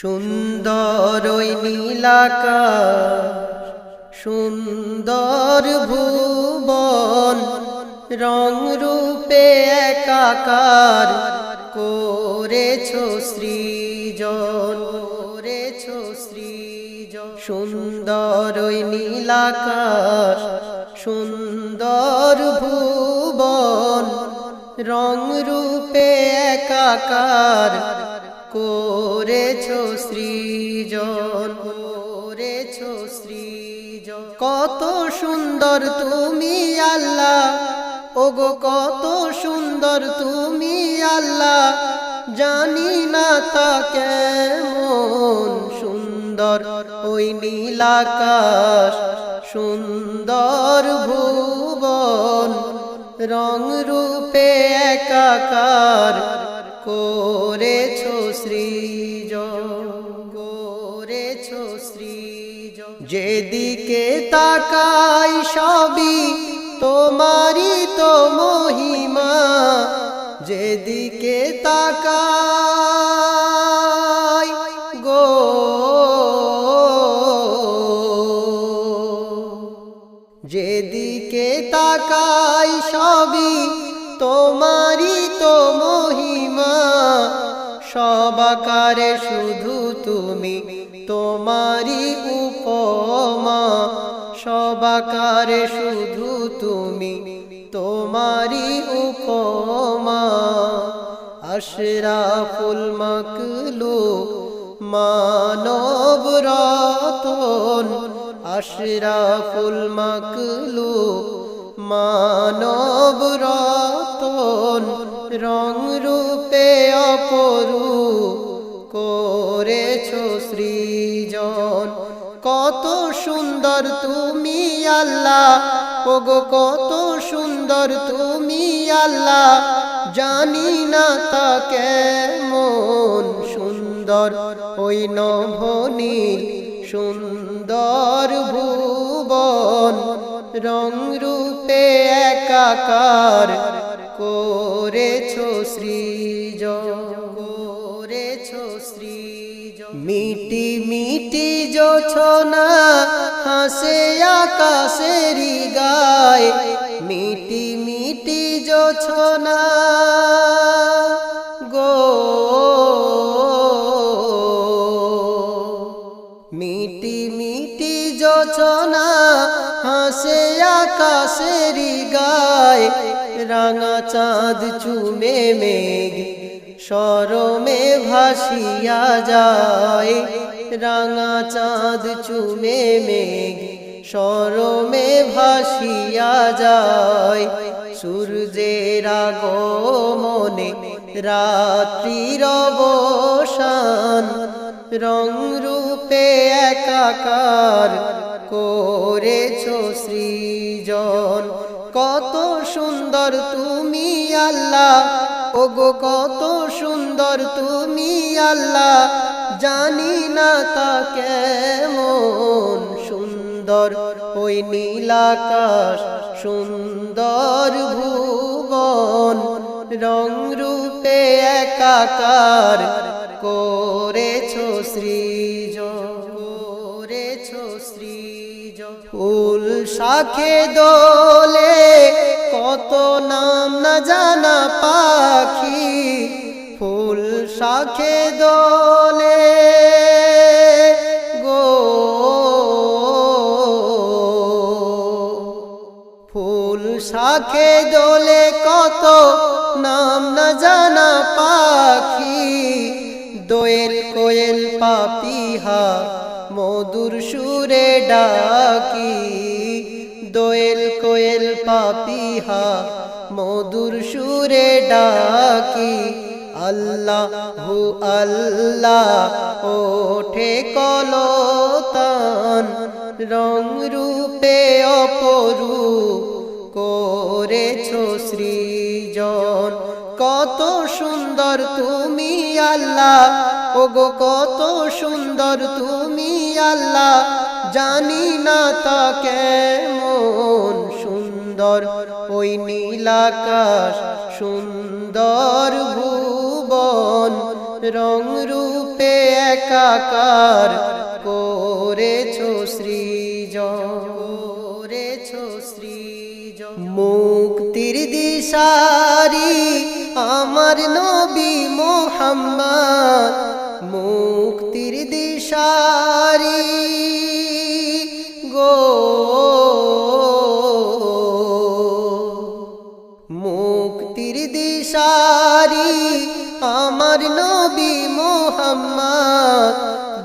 সুন্দর ওই নীলাকাশ, সুন্দর ভুবন, রং রূপে একাকার করেছো সৃজন, করেছো সৃজন। সুন্দর ওই নীলাকাশ, সুন্দর ভুবন, রং রূপে একাকার করেছো সৃজন, করেছো সৃজন। কত সুন্দর তুমি আল্লাহ, ওগো কত সুন্দর তুমি আল্লাহ, জানি না তা কেমন সুন্দর ওই নীলাকাশ, সুন্দর ভুবন, রং রূপে একাকার করেছো সৃজন, করেছো সৃজন। যেদিকে তাকাই সবই তোমারই তো মহিমা, যেদিকে তাকাই গো, যেদিকে তাকাই সবই তোমারই তো মহিমা, সব আকারে শুধু তুমি তোমারই উপমা, সব আকারে শুধু তুমি তোমারই উপমা। আশরাফুল মাখলুক মানব রতন, আশরাফুল মাখলুক মানব রতন, রং রূপে অপরূপ করেছো সৃজন। কত সুন্দর তুমি আল্লাহ, ওগো কত সুন্দর তুমি আল্লাহ, জানি না তা কেমন সুন্দর ওই নভনীল, সুন্দর ভুবন, রং রূপে একাকার করেছো সৃজন, করেছো সৃজন। মিটি মিটি জোছনা হাসে আকাশেরি গায়, মিটি মিটি জোছনা গো, মিটি মিটি জোছনা হাসে আকাশেরি গায়, রাঙা চাঁদ চুমে মেঘ শরমে ভাসিয়া যায়, রাঙা চাঁদ চুমে মেঘ শরমে ভাসিয়া যায়। সূর্যের আগমনে রাত্রির অবসান, রং রূপে একাকার করেছো সৃজন। কত সুন্দর তুমি আল্লাহ, ওগো কত সুন্দর তুমি আল্লাহ, জানি না তা কেমন সুন্দর ওই নীলাকাশ, সুন্দর ভুবন, রং রূপে একাকার করেছো সৃজন, করেছো সৃজন। ফুল শাখে দোলে কত নাম না জানা পাখি, ফুল শাখে দোলে গো, ফুল শাখে দোলে কত নাম না জানা পাখি, দোয়েল কোয়েল পাপিহা মধুর সুরে ডাকি, দোয়েল কোয়েল পাপিহা মধুর সুরে ডাকি। আল্লাহু আল্লাহ ওঠে কলতান, রং রূপে অপরূপ করেছো সৃজন। কত সুন্দর তুমি আল্লাহ, ওগো কত সুন্দর তুমি আল্লাহ, জানি না তা কেমন সুন্দর ওই নীলাকাশ, সুন্দর ভুবন, রং রূপে একাকার করেছো সৃজন, করেছো সৃজন। মুক্তির দিশারি আমার নবী মুহাম্মদ, মুক্তির দিশারি গো, মুক্তির দিশারি আমার নবী মুহাম্মদ।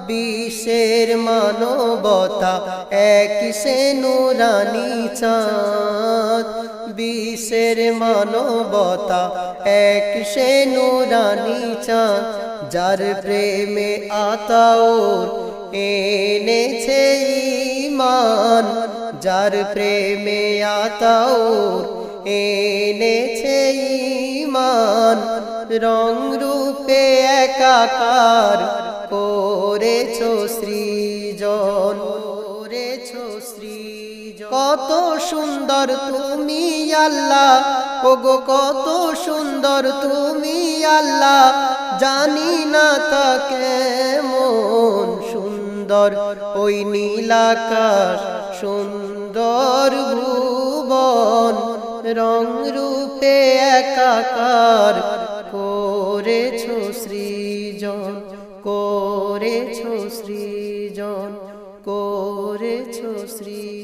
বিশ্বের মানবতা এক সে নুরানি চাঁদ, বিশ্বের মানবতা এক সে নুরানি চাঁদ। যার প্রেমে আতাউর এনেছে ঈমান, যার প্রেমে আতাউর এনেছে ঈমান। রং রূপে একাকার করেছো সৃজন, করেছো সৃজন। কত সুন্দর তুমি আল্লাহ, ওগো কত সুন্দর তুমি আল্লাহ। জানি না তা কেমন সুন্দর ওই নীলাকাশ, সুন্দর ভুবন। রং রূপে একাকার করেছো সৃজন, করেছো সৃজন, করেছো সৃজন।